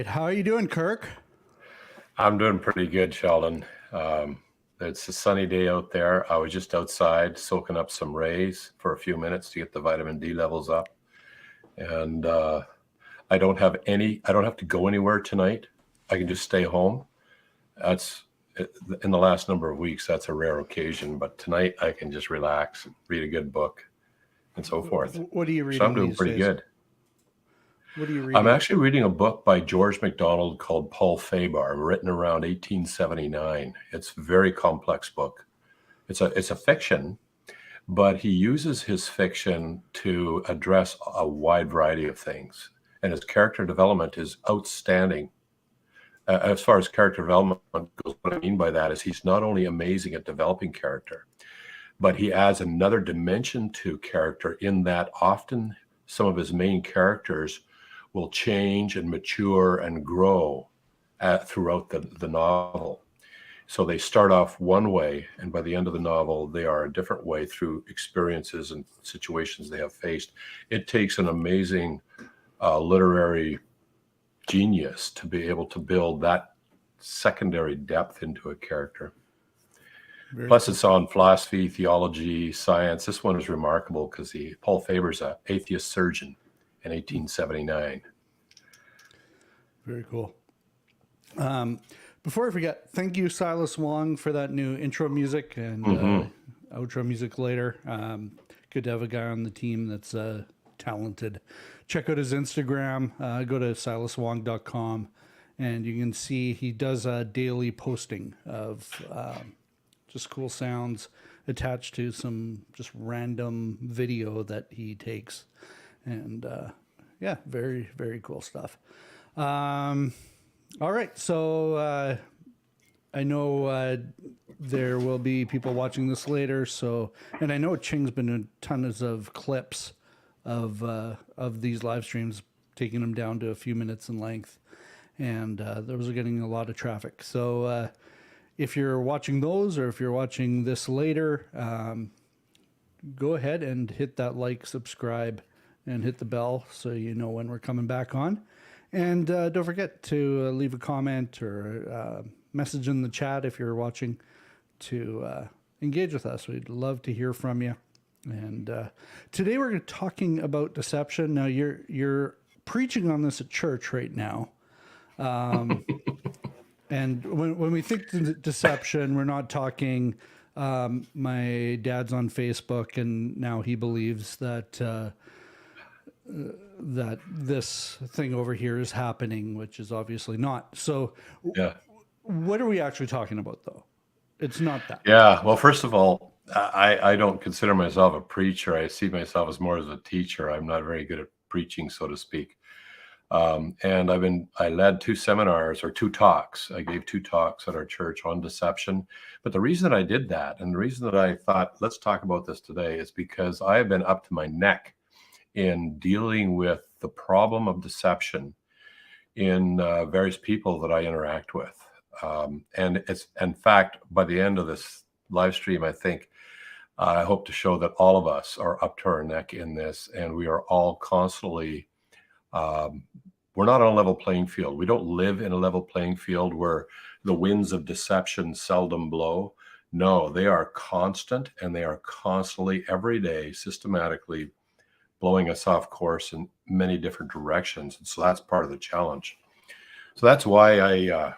right. How are you doing, Kirk? I'm doing pretty good, Sheldon. It's a sunny day out there. I was just outside soaking up some rays for a few minutes to get the vitamin D levels up. And I don't have to go anywhere tonight. I can just stay home. That's in the last number of weeks, that's a rare occasion. But tonight I can just relax, read a good book, and so forth. What are you So I'm reading doing these pretty days? good. What are you I'm reading? actually reading a book by George MacDonald called Paul Faber, written around 1879. It's a very complex book. It's a fiction, but he uses his fiction to address a wide variety of things. And his character development is outstanding. As far as character development goes, what I mean by that is he's not only amazing at developing character, but he adds another dimension to character in that often some of his main characters will change and mature and grow throughout the novel. So they start off one way, and by the end of the novel, they are a different way through experiences and situations they have faced. It takes an amazing literary genius to be able to build that secondary depth into a character. Very Plus, cool. it's on philosophy, theology, science. This one is remarkable because Paul Faber's an atheist surgeon in 1879. Very cool. Before I forget, thank you, Silas Wong, for that new intro music and outro music later. Good to have a guy on the team that's talented. Check out his Instagram. Go to silaswong.com, and you can see he does a daily posting of just cool sounds attached to some just random video that he takes. And yeah, very, very cool stuff. All right, so I know there will be people watching this later. So, and I know Ching's been in tons of clips of these live streams, taking them down to a few minutes in length, and those are getting a lot of traffic. So, if you're watching those, or if you're watching this later, go ahead and hit that like, subscribe, and hit the bell so you know when we're coming back on. And don't forget to leave a comment or message in the chat if you're watching to engage with us. We'd love to hear from you. And today we're talking about deception. Now you're preaching on this at church right now. And when we think deception, we're not talking my dad's on Facebook and now he believes that that this thing over here is happening, which is obviously not. So Yeah. what are we actually talking about, though? It's not that. Yeah. Well, first of all, I don't consider myself a preacher. I see myself as more as a teacher. I'm not very good at preaching, so to speak. And I led two seminars or two talks. I gave two talks at our church on deception. But the reason that I did that, and the reason that I thought, let's talk about this today, is because I have been up to my neck in dealing with the problem of deception in various people that I interact with. And it's, in fact, by the end of this live stream, I think I hope to show that all of us are up to our neck in this, and we are all constantly, we're not on a level playing field. We don't live in a level playing field where the winds of deception seldom blow. No, they are constant, and they are constantly, every day, systematically blowing us off course in many different directions. And so that's part of the challenge. So that's why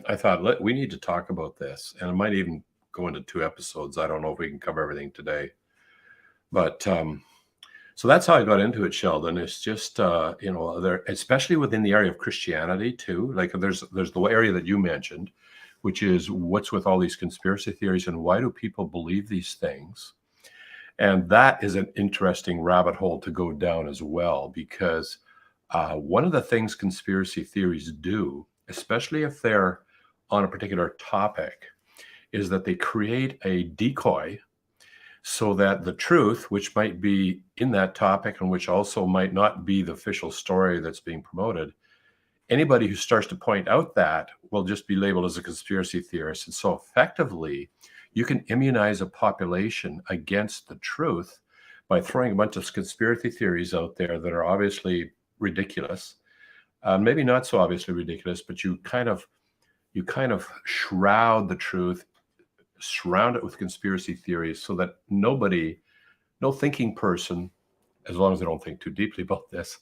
I thought we need to talk about this, and it might even go into 2 episodes. I don't know if we can cover everything today, but so that's how I got into it, Sheldon. It's just there, especially within the area of Christianity too. Like there's the area that you mentioned, which is what's with all these conspiracy theories and why do people believe these things? And that is an interesting rabbit hole to go down as well, because one of the things conspiracy theories do, especially if they're on a particular topic, is that they create a decoy so that the truth, which might be in that topic and which also might not be the official story that's being promoted, anybody who starts to point out that will just be labeled as a conspiracy theorist. And so effectively, you can immunize a population against the truth by throwing a bunch of conspiracy theories out there that are obviously ridiculous, maybe not so obviously ridiculous, but you kind of shroud the truth, surround it with conspiracy theories, so that no thinking person, as long as they don't think too deeply about this,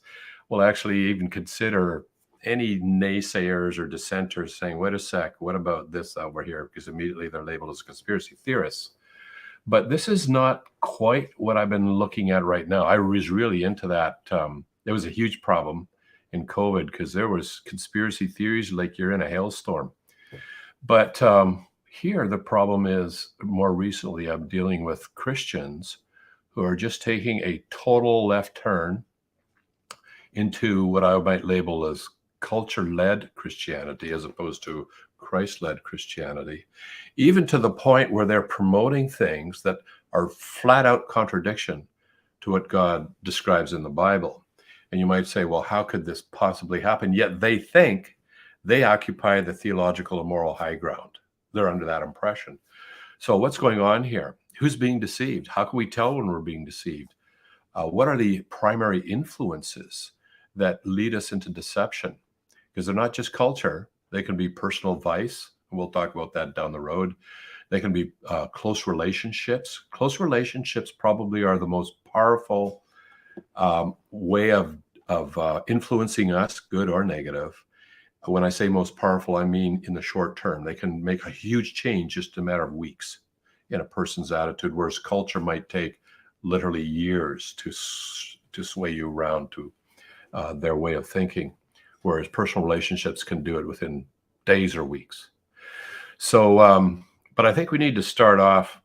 will actually even consider any naysayers or dissenters saying, wait a sec, what about this over here? Because immediately they're labeled as conspiracy theorists. But this is not quite what I've been looking at right now. I was really into that. There was a huge problem in COVID because there was conspiracy theories like you're in a hailstorm. But here the problem is, more recently, I'm dealing with Christians who are just taking a total left turn into what I might label as culture-led Christianity as opposed to Christ-led Christianity, even to the point where they're promoting things that are flat out contradiction to what God describes in the Bible. And you might say, well, how could this possibly happen? Yet they think they occupy the theological and moral high ground. They're under that impression. So what's going on here? Who's being deceived? How can we tell when we're being deceived? What are the primary influences that lead us into deception? Because they're not just culture. They can be personal vice. We'll talk about that down the road. They can be close relationships. Close relationships probably are the most powerful way of influencing us, good or negative. When I say most powerful, I mean in the short term. They can make a huge change just in a matter of weeks in a person's attitude, whereas culture might take literally years to sway you around to their way of thinking, whereas personal relationships can do it within days or weeks. So, but I think we need to start off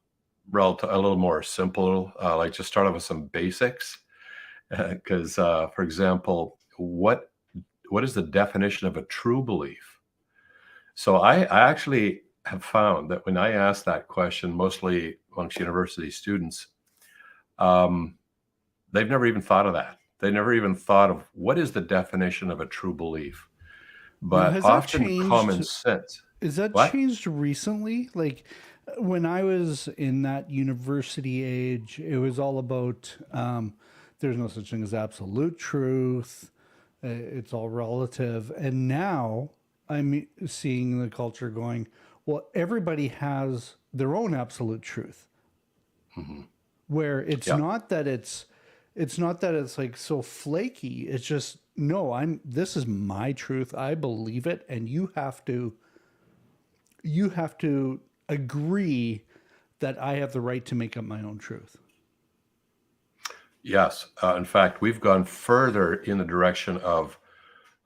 a little more simple, like just start off with some basics. Because, for example, what is the definition of a true belief? So I actually have found that when I ask that question, mostly amongst university students, they've never even thought of that. They never even thought of what is the definition of a true belief. But has often that changed? common sense. Is that What? changed recently? Like when I was in that university age, it was all about there's no such thing as absolute truth. It's all relative. And now I'm seeing the culture going, well, everybody has their own absolute truth. Mm-hmm. Where it's Yeah. not that it's not that it's like so flaky. It's just no, this is my truth. I believe it, and you have to agree that I have the right to make up my own truth. Yes. In fact, we've gone further in the direction of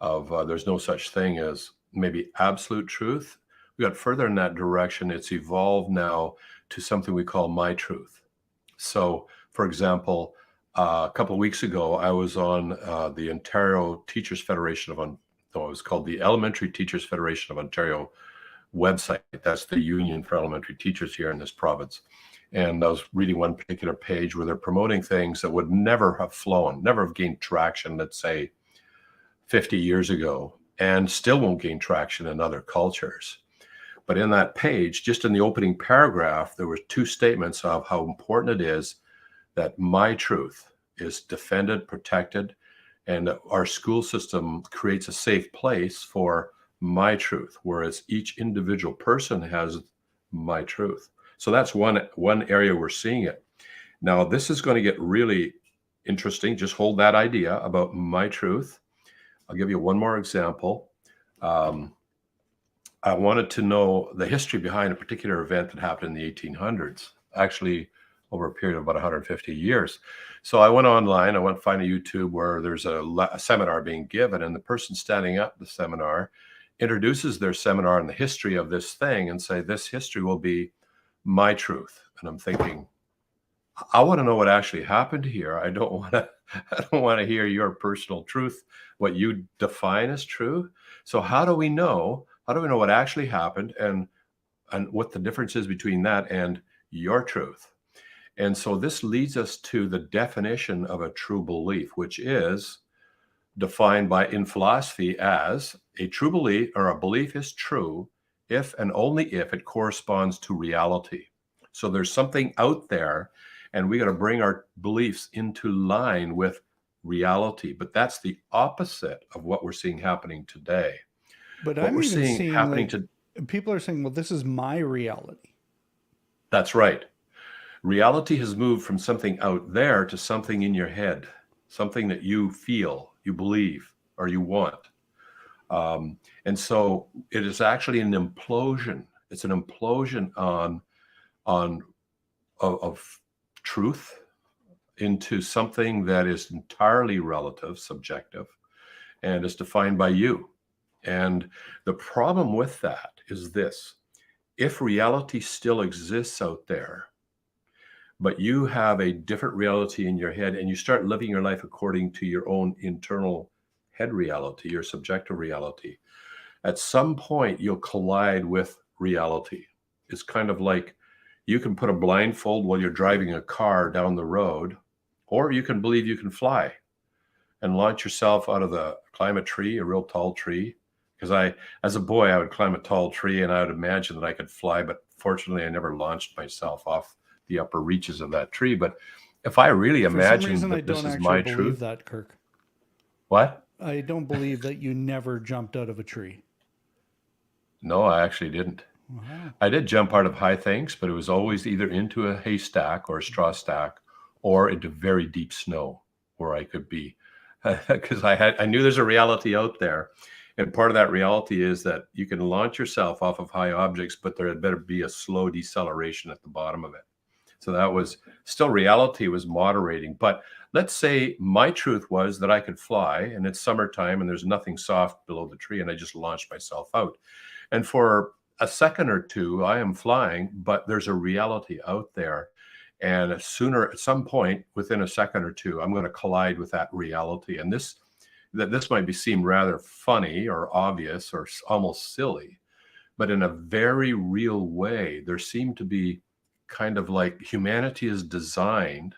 there's no such thing as maybe absolute truth. We got further in that direction. It's evolved now to something we call my truth. So, for example, a couple of weeks ago, I was on the Ontario Teachers Federation it was called the Elementary Teachers Federation of Ontario website. That's the union for elementary teachers here in this province. And I was reading one particular page where they're promoting things that would never have flown, never have gained traction, let's say 50 years ago, and still won't gain traction in other cultures. But in that page, just in the opening paragraph, there were two statements of how important it is that my truth is defended, protected, and our school system creates a safe place for my truth, whereas each individual person has my truth. So that's one area we're seeing it. Now, this is going to get really interesting. Just hold that idea about my truth. I'll give you one more example. I wanted to know the history behind a particular event that happened in the 1800s, actually over a period of about 150 years. So I went online, I went to find a YouTube where there's a seminar being given, and the person standing up the seminar introduces their seminar and the history of this thing and say, this history will be my truth. And I'm thinking, I want to know what actually happened here. I don't want to hear your personal truth, what you define as true. So how do we know what actually happened and what the difference is between that and your truth? And so this leads us to the definition of a true belief, which is defined in philosophy as a true belief, or a belief is true if and only if it corresponds to reality. So there's something out there, and we got to bring our beliefs into line with reality. But that's the opposite of what we're seeing happening today. But What I'm we're even seeing seeing happening like to people are saying, well, this is my reality. That's right. Reality has moved from something out there to something in your head, something that you feel, you believe, or you want. And so it is actually an implosion. It's an implosion on of truth into something that is entirely relative, subjective, and is defined by you. And the problem with that is this: if reality still exists out there, but you have a different reality in your head and you start living your life according to your own internal head reality, your subjective reality, at some point you'll collide with reality. It's kind of like you can put a blindfold while you're driving a car down the road, or you can believe you can fly and launch yourself out of climb a tree, a real tall tree. Because as a boy, I would climb a tall tree and I would imagine that I could fly, but fortunately, I never launched myself off the upper reaches of that tree. But if I really For some imagined reason, I that this don't is actually my believe truth, that, Kirk. what? I don't believe that you never jumped out of a tree. No, I actually didn't. Wow. I did jump out of high things, but it was always either into a haystack or a straw stack or into very deep snow where I could be. Because I knew there's a reality out there. And part of that reality is that you can launch yourself off of high objects, but there had better be a slow deceleration at the bottom of it. So that was still reality was moderating. But let's say my truth was that I could fly and it's summertime and there's nothing soft below the tree and I just launched myself out. And for a second or two, I am flying, but there's a reality out there. And sooner, at some point, within a second or two, I'm going to collide with that reality. And this might seem rather funny or obvious or almost silly, but in a very real way, there seem to be kind of like humanity is designed,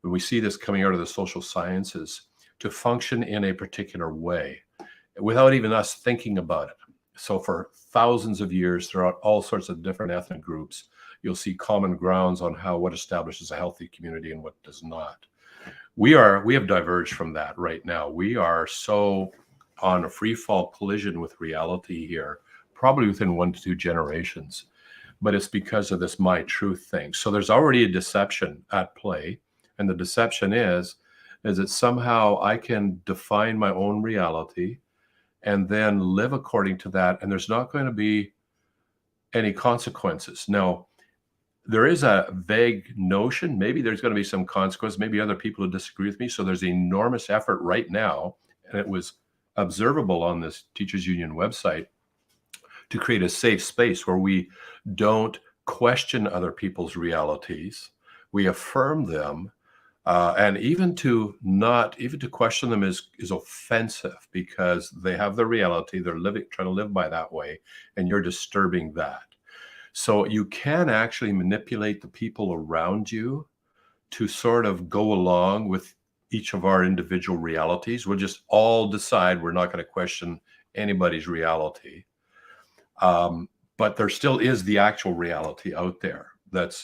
when we see this coming out of the social sciences, to function in a particular way without even us thinking about it. So for thousands of years, throughout all sorts of different ethnic groups, you'll see common grounds on what establishes a healthy community and what does not. We have diverged from that right now. We are so on a free fall collision with reality here, probably within 1 to 2 generations. But it's because of this my truth thing. So there's already a deception at play. And the deception is that somehow I can define my own reality and then live according to that. And there's not going to be any consequences. Now, there is a vague notion, maybe there's going to be some consequence, maybe other people who disagree with me. So there's enormous effort right now, and it was observable on this Teachers Union website, to create a safe space where we don't question other people's realities. We affirm them. And even to question them is offensive because they have the reality, they're trying to live by that way, and you're disturbing that. So you can actually manipulate the people around you to sort of go along with each of our individual realities. We'll just all decide we're not going to question anybody's reality. But there still is the actual reality out there that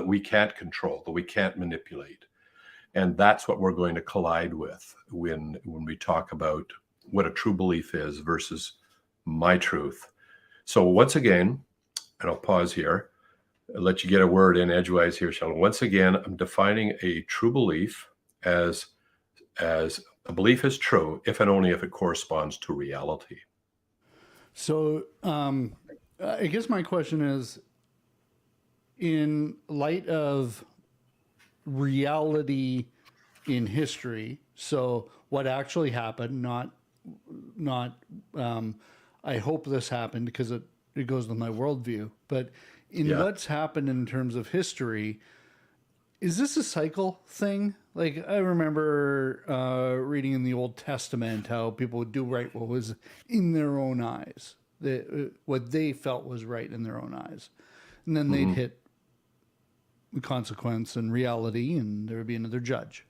we can't control, that we can't manipulate. And that's what we're going to collide with when we talk about what a true belief is versus my truth. So once again, and I'll pause here, and let you get a word in edgewise here, Sheldon. Once again, I'm defining a true belief as a belief is true if and only if it corresponds to reality. So I guess my question is, in light of reality in history, so what actually happened, not I hope this happened because it goes with my worldview, but in what's happened in terms of history, is this a cycle thing? Like, I remember reading in the Old Testament how people would do right what was in their own eyes, what they felt was right in their own eyes. And then they'd hit the consequence and reality, and there would be another judge.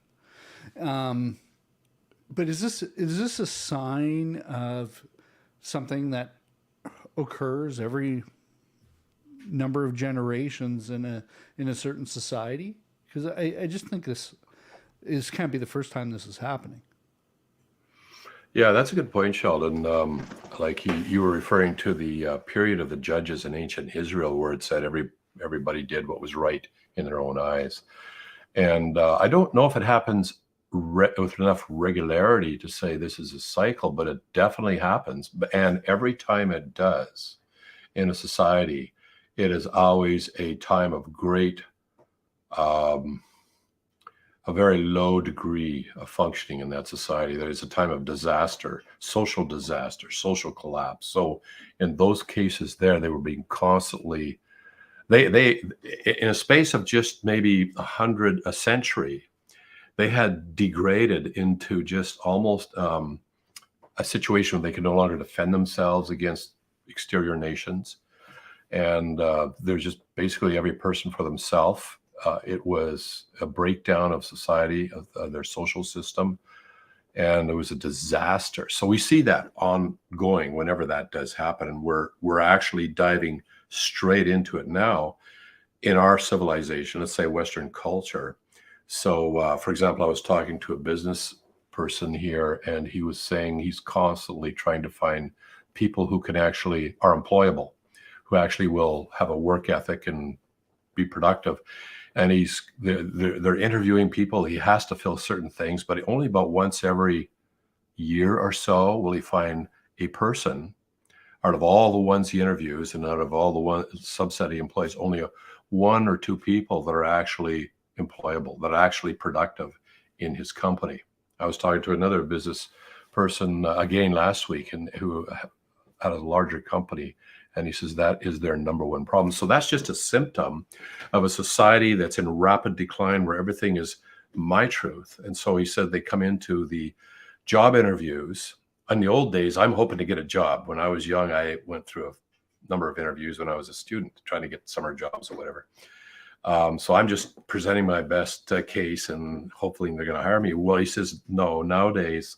But is this a sign of something that occurs every number of generations in a certain society? Because I just think this this can't be the first time this is happening. Yeah, that's a good point, Sheldon. Like you were referring to the period of the judges in ancient Israel, where it said everybody did what was right in their own eyes. And I don't know if it happens with enough regularity to say this is a cycle, but it definitely happens. And every time it does in a society, it is always a time of great, um, a very low degree of functioning in that society. That is a time of disaster, social collapse. So in those cases there, they were being constantly, they in a space of just maybe a century, they had degraded into just almost a situation where they could no longer defend themselves against exterior nations. And there's just basically every person for themselves. It was a breakdown of society, of their social system, and it was a disaster. So we see that ongoing whenever that does happen, and we're actually diving straight into it now in our civilization, let's say Western culture. So, for example, I was talking to a business person here, and he was saying he's constantly trying to find people who can actually are employable, who actually will have a work ethic and be productive. And they're interviewing people. He has to fill certain things, but only about once every year or so will he find a person out of all the ones he interviews and out of all the one subset he employs, only one or two people that are actually employable, that are actually productive in his company. I was talking to another business person again last week, and who had a larger company, and he says that is their number one problem. So that's just a symptom of a society that's in rapid decline, where everything is my truth. And so he said they come into the job interviews. In the old days, I'm hoping to get a job. When I was young, I went through a number of interviews when I was a student, trying to get summer jobs or whatever. So I'm just presenting my best case, and hopefully they're going to hire me. Well, he says, no, nowadays,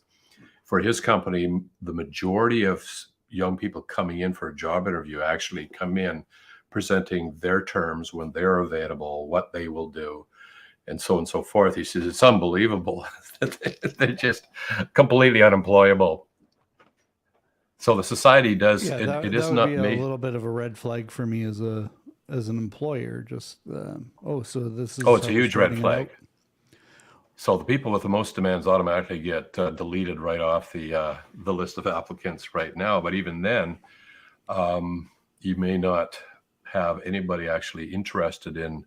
for his company, the majority of young people coming in for a job interview actually come in presenting their terms, when they're available, what they will do, and so forth. He says it's unbelievable. They're just completely unemployable. So the society does, Yeah, it that is would not be a me. little bit of a red flag for me as an employer. Just so this Oh, is it's how a we're huge red starting it flag. out. So the people with the most demands automatically get deleted right off the list of applicants right now. But even then, you may not have anybody actually interested in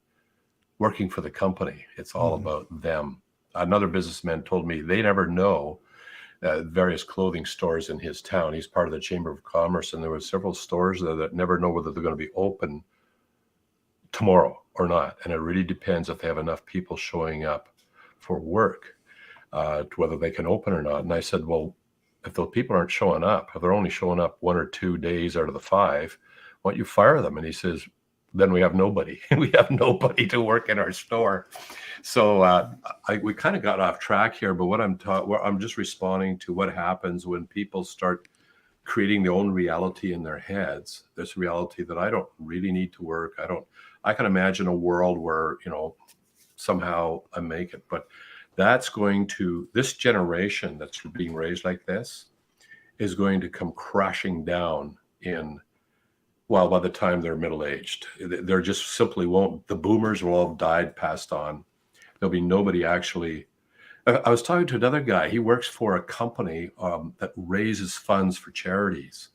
working for the company. It's all about them. Another businessman told me they never know various clothing stores in his town. He's part of the Chamber of Commerce, and there were several stores there that never know whether they're going to be open tomorrow or not. And it really depends if they have enough people showing up for work to whether they can open or not. And I said, well, if those people aren't showing up, if they're only showing up 1 or 2 days out of the 5, why don't you fire them? And he says, then we have nobody. We have nobody to work in our store. So we kind of got off track here, but what I'm just responding to what happens when people start creating their own reality in their heads. This reality that I don't really need to work. I can imagine a world where, somehow I make it, but this generation that's being raised like this is going to come crashing down by the time they're middle-aged. They're just simply won't. The boomers will all have died, passed on. There'll be nobody actually. I was talking to another guy. He works for a company that raises funds for charities,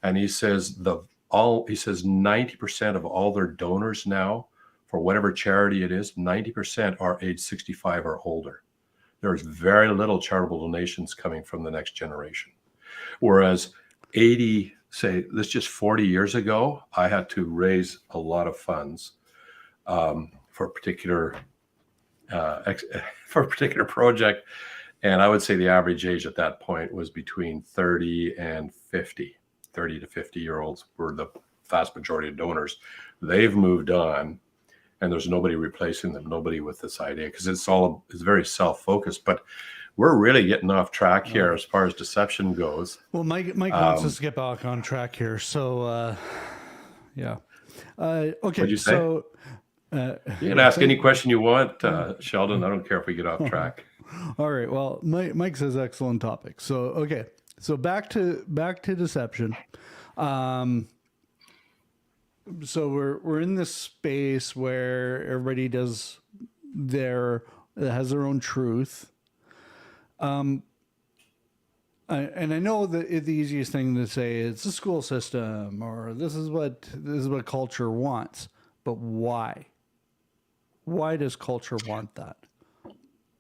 and he says 90% of all their donors now, for whatever charity it is, 90% are age 65 or older. There's very little charitable donations coming from the next generation. Whereas 40 years ago, I had to raise a lot of funds for a particular project. And I would say the average age at that point was between 30 and 50. 30 to 50-year-olds were the vast majority of donors. They've moved on, and there's nobody replacing them, nobody with this idea, because it's very self-focused. But we're really getting off track here as far as deception goes. Well, Mike wants us to get back on track here. So, yeah. Okay. What'd you say? So You can ask any question you want, Sheldon. I don't care if we get off track. All right. Well, Mike says excellent topic. So okay. So back to deception. So we're in this space where everybody has their own truth. And I know that the easiest thing to say is the school system, or this is what culture wants. But why? Why does culture want that?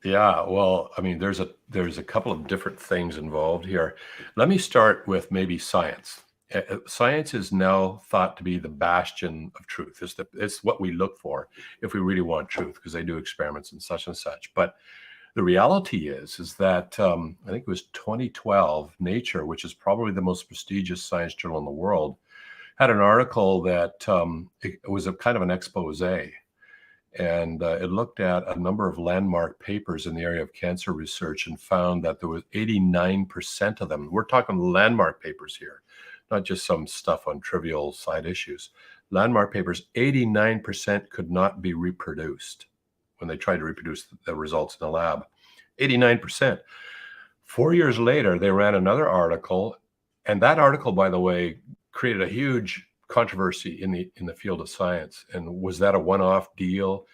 Yeah, well, I mean, there's a couple of different things involved here. Let me start with maybe science. Science is now thought to be the bastion of truth. It's what we look for if we really want truth, because they do experiments and such. But the reality is that I think it was 2012, Nature, which is probably the most prestigious science journal in the world, had an article that it was a kind of an expose. And it looked at a number of landmark papers in the area of cancer research and found that there was 89% of them. We're talking landmark papers here, not just some stuff on trivial side issues. Landmark papers, 89% could not be reproduced when they tried to reproduce the results in the lab. 89%. 4 years later, they ran another article. And that article, by the way, created a huge controversy in the field of science. And was that a one-off deal?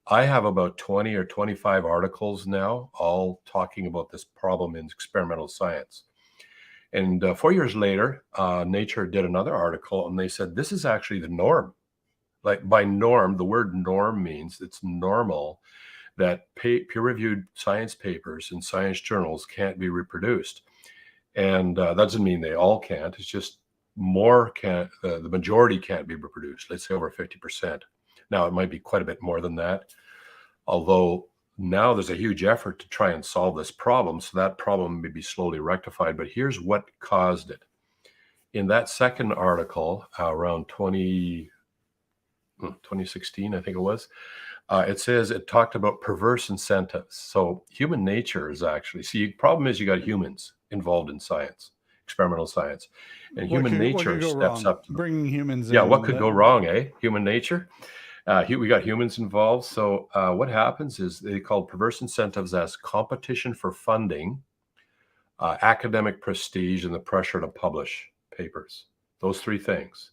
I have about 20 or 25 articles now, all talking about this problem in experimental science. And 4 years later, Nature did another article, and they said, this is actually the norm. Like, by norm, the word norm means it's normal that peer-reviewed science papers in science journals can't be reproduced. And that doesn't mean they all can't. It's just more can't, the majority can't be reproduced, let's say over 50%. Now, it might be quite a bit more than that, although now there's a huge effort to try and solve this problem, so that problem may be slowly rectified. But here's what caused it. In that second article, around 2016, I think it was, it says it talked about perverse incentives. So human nature is actually, see, the problem is you got humans involved in science, experimental science, and human nature steps up to bringing humans in. Yeah, what could go wrong, eh? Human nature. We got humans involved. So what happens is they call perverse incentives as competition for funding, academic prestige, and the pressure to publish papers. Those three things.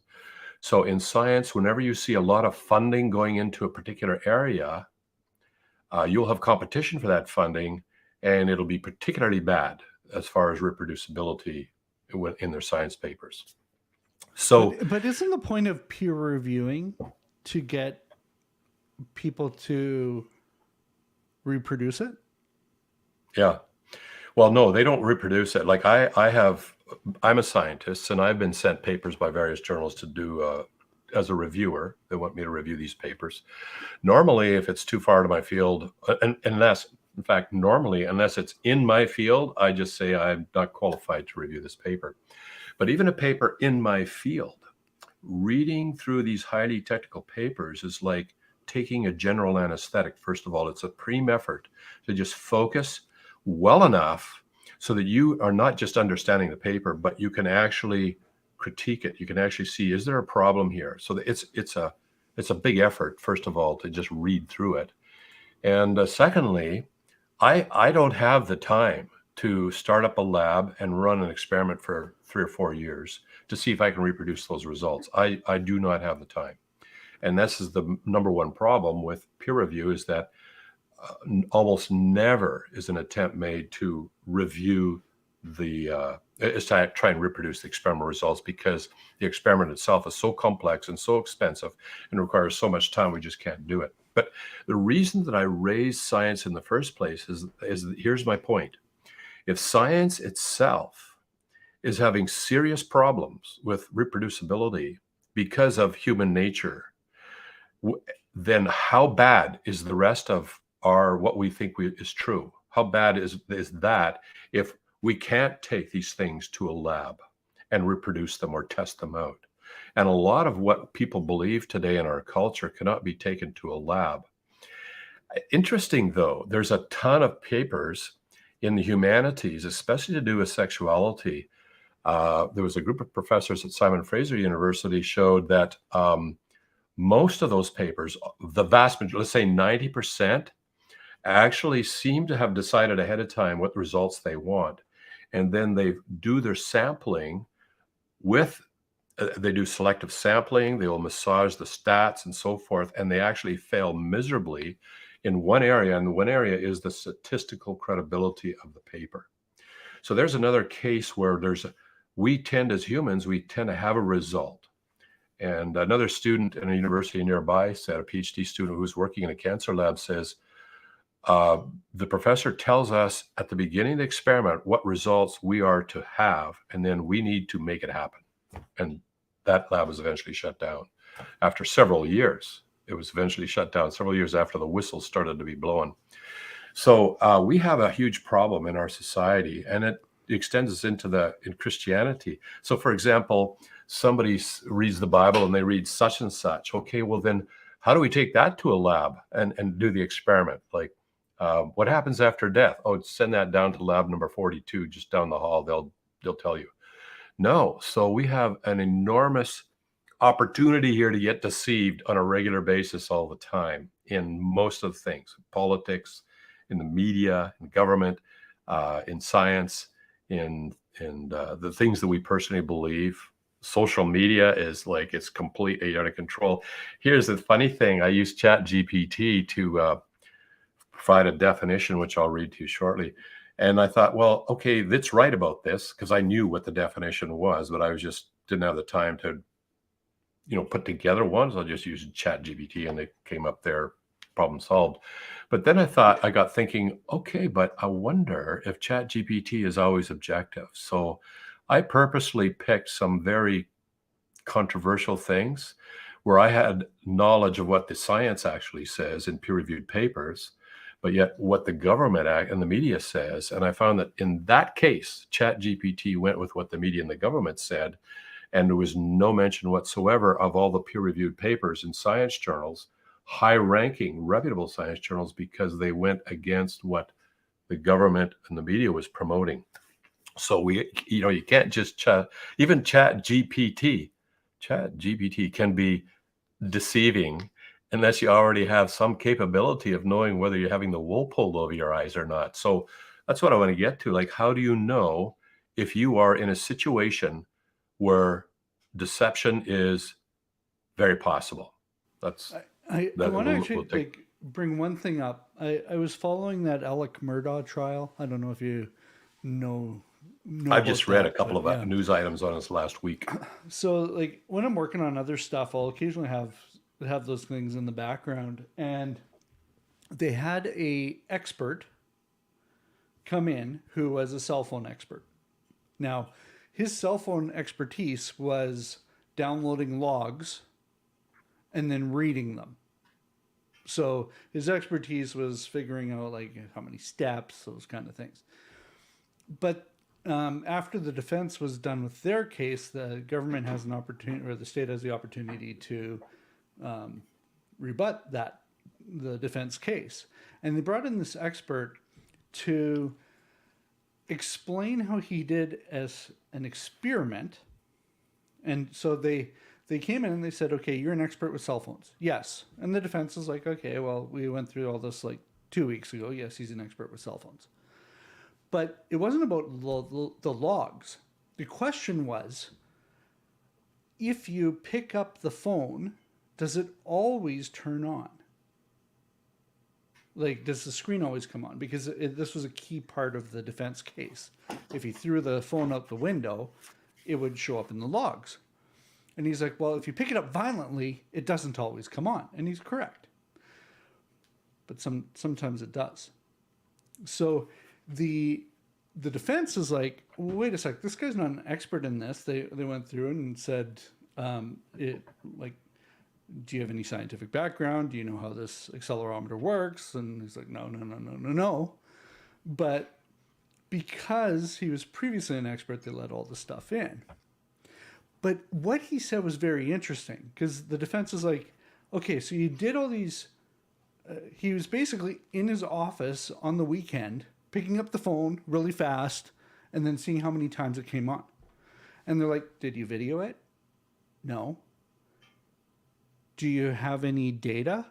So in science, whenever you see a lot of funding going into a particular area, you'll have competition for that funding, and it'll be particularly bad as far as reproducibility in their science papers. So, but isn't the point of peer reviewing to get people to reproduce it? Yeah. Well, no, they don't reproduce it. Like I'm a scientist, and I've been sent papers by various journals to do as a reviewer. They want me to review these papers. Normally, if it's too far to my field, unless it's in my field, I just say I'm not qualified to review this paper. But even a paper in my field, reading through these highly technical papers is like taking a general anesthetic. First of all, it's a supreme effort to just focus well enough so that you are not just understanding the paper, but you can actually critique it. You can actually see, is there a problem here? So it's a big effort, first of all, to just read through it. And secondly, I don't have the time to start up a lab and run an experiment for 3 or 4 years to see if I can reproduce those results. I do not have the time. And this is the number one problem with peer review, is that almost never is an attempt made to review is to try and reproduce the experimental results, because the experiment itself is so complex and so expensive and requires so much time, we just can't do it. But the reason that I raised science in the first place is here's my point. If science itself is having serious problems with reproducibility because of human nature, then how bad is the rest of what we think is true? How bad is that if we can't take these things to a lab and reproduce them or test them out? And a lot of what people believe today in our culture cannot be taken to a lab. Interesting, though, there's a ton of papers in the humanities, especially to do with sexuality. There was a group of professors at Simon Fraser University showed that most of those papers, the vast majority, let's say 90%, actually seem to have decided ahead of time what results they want. And then they do their sampling with, they do selective sampling, they will massage the stats and so forth, and they actually fail miserably in one area. And one area is the statistical credibility of the paper. So there's another case where we tend as humans, we tend to have a result. And another student in a university nearby said, a PhD student who's working in a cancer lab says, the professor tells us at the beginning of the experiment what results we are to have, and then we need to make it happen. And that lab was eventually shut down after several years. It was eventually shut down several years after the whistles started to be blown. So we have a huge problem in our society, and it extends us in Christianity. So, for example, somebody reads the Bible and they read such and such. Okay, well then, how do we take that to a lab and do the experiment? Like, what happens after death? Oh, send that down to lab number 42, just down the hall. They'll tell you. No. So we have an enormous opportunity here to get deceived on a regular basis all the time in most of the things, politics, in the media, in government, in science, in the things that we personally believe. Social media is like, it's completely out of control. Here's the funny thing. I use ChatGPT to provide a definition, which I'll read to you shortly. And I thought, well, okay, that's right about this, because I knew what the definition was, but I just didn't have the time to, put together one. So I just used ChatGPT and they came up there, problem solved. But then I got thinking, okay, but I wonder if ChatGPT is always objective. So I purposely picked some very controversial things where I had knowledge of what the science actually says in peer-reviewed papers, but yet what the government and the media says. And I found that in that case, ChatGPT went with what the media and the government said, and there was no mention whatsoever of all the peer-reviewed papers in science journals, high-ranking, reputable science journals, because they went against what the government and the media was promoting. So you can't just even ChatGPT can be deceiving unless you already have some capability of knowing whether you're having the wool pulled over your eyes or not. So that's what I want to get to. Like, how do you know if you are in a situation where deception is very possible? I want to actually bring one thing up. I was following that Alec Murdaugh trial. I don't know if you know I've just read a couple of news items on this last week. So, like, when I'm working on other stuff, I'll occasionally have those things in the background, and they had a expert come in who was a cell phone expert. Now, his cell phone expertise was downloading logs and then reading them. So his expertise was figuring out like how many steps, those kind of things. But after the defense was done with their case, the government has an opportunity, or the state has the opportunity to rebut the defense case. And they brought in this expert to explain how he did as an experiment. And so they came in and they said, okay, you're an expert with cell phones. Yes. And the defense is like, okay, well, we went through all this like 2 weeks ago. Yes, he's an expert with cell phones. But it wasn't about the logs. The question was, if you pick up the phone, does it always turn on? Like, does the screen always come on? Because this was a key part of the defense case. If he threw the phone out the window, it would show up in the logs. And he's like, well, if you pick it up violently, it doesn't always come on. And he's correct. But sometimes it does. So the defense is like, wait a sec, this guy's not an expert in this. They went through and said, do you have any scientific background? Do you know how this accelerometer works? And he's like, no. But because he was previously an expert, they let all the stuff in. But what he said was very interesting, because the defense is like, okay, so you did all these. He was basically in his office on the weekend, picking up the phone really fast, and then seeing how many times it came on. And they're like, did you video it? No. do you have any data?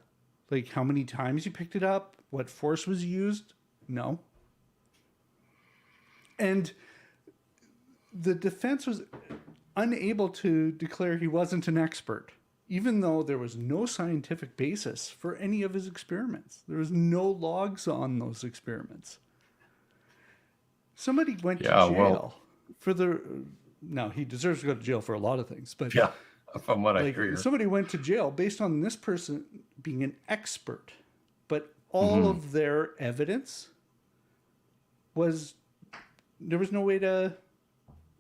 Like how many times you picked it up? What force was used? No. And the defense was unable to declare he wasn't an expert, even though there was no scientific basis for any of his experiments. There was no logs on those experiments. Somebody went to Yeah, jail well, for the. Now, he deserves to go to jail for a lot of things, but yeah, from what I like hear. somebody went to jail based on this person being an expert, but all Hmm. of their evidence was there was no way to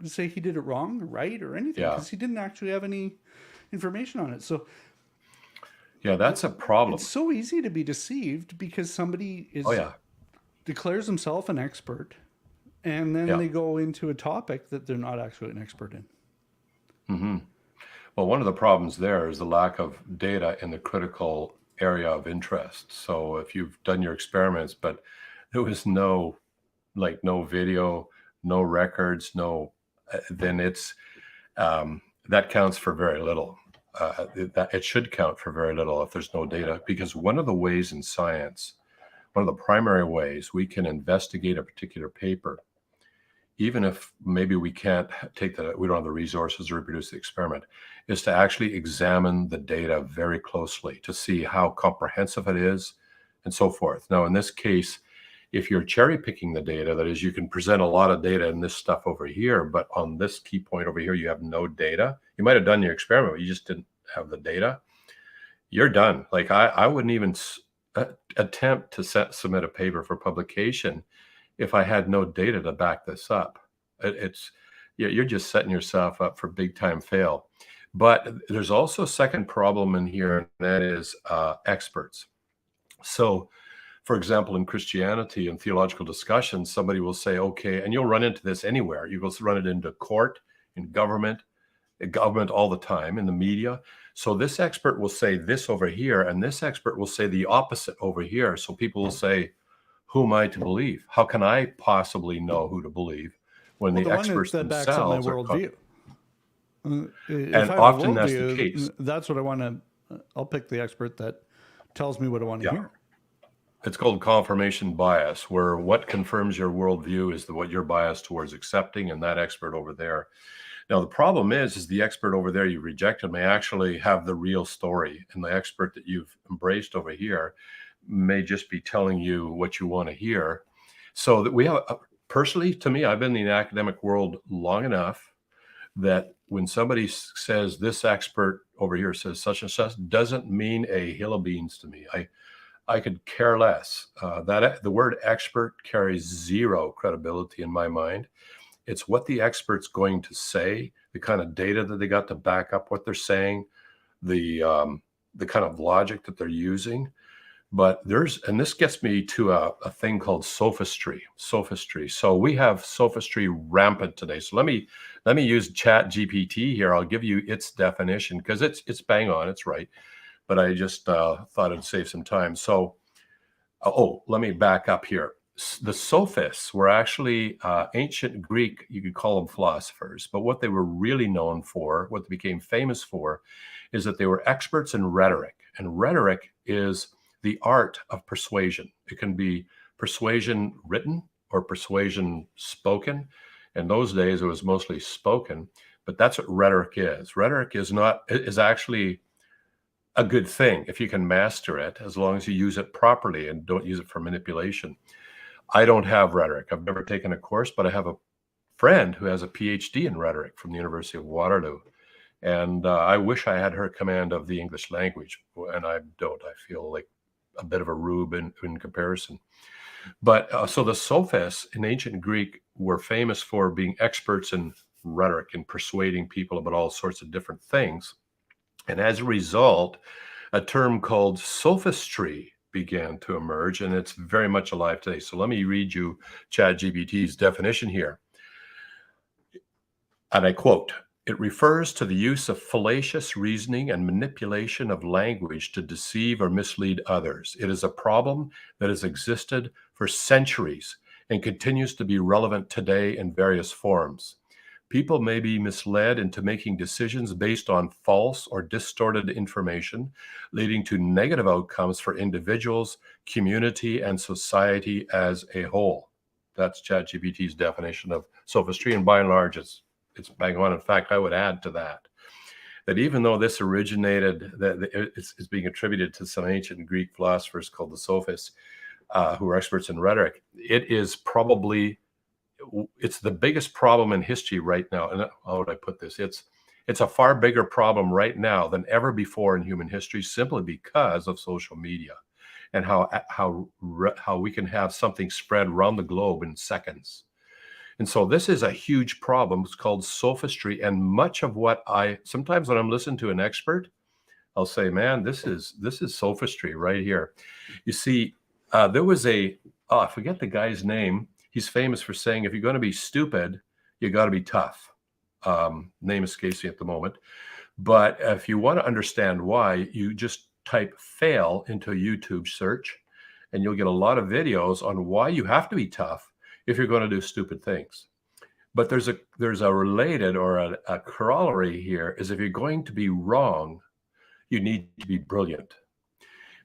say he did it wrong or right or anything Yeah, because he didn't actually have any information on it. So yeah, that's a it's problem. so easy to be deceived because somebody Oh is yeah, declares himself an expert and then yeah. they go into a topic that they're not actually an expert in. Hmm. Well, one of the problems there is the lack of data in the critical area of interest. So if you've done your experiments, but there was no video, no records, then that counts for very little. It should count for very little if there's no data, because one of the ways in science, one of the primary ways we can investigate a particular paper, even if maybe we don't have the resources to reproduce the experiment, is to actually examine the data very closely to see how comprehensive it is and so forth. Now, in this case, if you're cherry picking the data, that is, you can present a lot of data in this stuff over here, but on this key point over here, you have no data. You might have done your experiment, but you just didn't have the data. You're done. Like I wouldn't even attempt to submit a paper for publication if I had no data to back this up. It's you're just setting yourself up for big time fail. But there's also a second problem in here, and that is experts. So, for example, in Christianity and theological discussions, somebody will say, okay, and you'll run into this anywhere. You will run it into court, in government all the time, in the media. So this expert will say this over here, and this expert will say the opposite over here. So people will say, who am I to believe? How can I possibly know who to believe when Well, the the one experts that backs up my themselves are worldview. If and I have a often that's the worldview, case. that's what I want to. I'll pick the expert that tells me what I want to Yeah. hear. It's called confirmation bias, where what confirms your worldview is what you're biased towards accepting, and that expert over there. Now, the problem is the expert over there you rejected may actually have the real story, and the expert that you've embraced over here may just be telling you what you want to hear. So that we have, personally, to me, I've been in the academic world long enough that when somebody says this expert over here says such and such, doesn't mean a hill of beans to me. I could care less. That the word expert carries zero credibility in my mind. It's what the expert's going to say, the kind of data that they got to back up what they're saying, the kind of logic that they're using. But and this gets me to a thing called sophistry. Sophistry. So we have sophistry rampant today. So let me use Chat GPT here. I'll give you its definition because it's bang on. It's right. But I just thought I'd save some time. So, let me back up here. The sophists were actually ancient Greek, you could call them philosophers, but what they were really known for, what they became famous for, is that they were experts in rhetoric. And rhetoric is the art of persuasion. It can be persuasion written or persuasion spoken. In those days, it was mostly spoken, but that's what rhetoric is. Rhetoric is actually a good thing if you can master it, as long as you use it properly and don't use it for manipulation. I don't have rhetoric. I've never taken a course, but I have a friend who has a PhD in rhetoric from the University of Waterloo. And I wish I had her command of the English language, and I don't. I feel like a bit of a rube in comparison. But so the sophists in ancient Greek were famous for being experts in rhetoric and persuading people about all sorts of different things. And as a result, a term called sophistry began to emerge, and it's very much alive today. So let me read you ChatGPT's definition here. And I quote, "It refers to the use of fallacious reasoning and manipulation of language to deceive or mislead others. It is a problem that has existed for centuries and continues to be relevant today in various forms. People may be misled into making decisions based on false or distorted information, leading to negative outcomes for individuals, community, and society as a whole. That's ChatGPT's definition of sophistry, and by and large, it's bang on. In fact, I would add to that even though this originated, it's being attributed to some ancient Greek philosophers called the sophists, who are experts in rhetoric. It's the biggest problem in history right now. And how would I put this? It's a far bigger problem right now than ever before in human history, simply because of social media and how we can have something spread around the globe in seconds. And so this is a huge problem. It's called sophistry. And much of what sometimes when I'm listening to an expert, I'll say, man, this is sophistry right here. You see, there was I forget the guy's name. He's famous for saying, if you're going to be stupid, you got to be tough. Name escapes me at the moment. But if you want to understand why, you just type fail into a YouTube search, and you'll get a lot of videos on why you have to be tough if you're going to do stupid things. But there's a related or a corollary here is if you're going to be wrong, you need to be brilliant,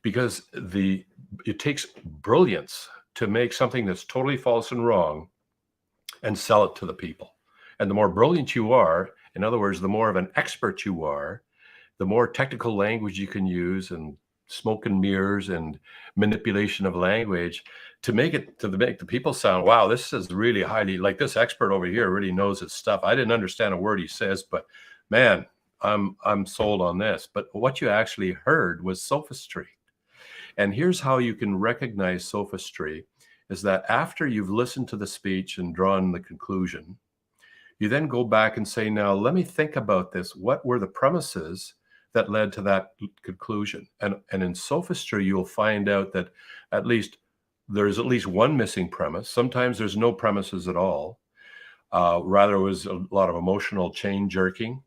because it takes brilliance to make something that's totally false and wrong and sell it to the people. And the more brilliant you are, in other words, the more of an expert you are, the more technical language you can use, and smoke and mirrors and manipulation of language to make the people sound, wow, this is really highly, like this expert over here really knows his stuff. I didn't understand a word he says, but man, I'm sold on this. But what you actually heard was sophistry. And here's how you can recognize sophistry is that after you've listened to the speech and drawn the conclusion, you then go back and say, now let me think about this. What were the premises that led to that conclusion? And in sophistry, you'll find out that there's at least one missing premise. Sometimes there's no premises at all. Rather, it was a lot of emotional chain jerking.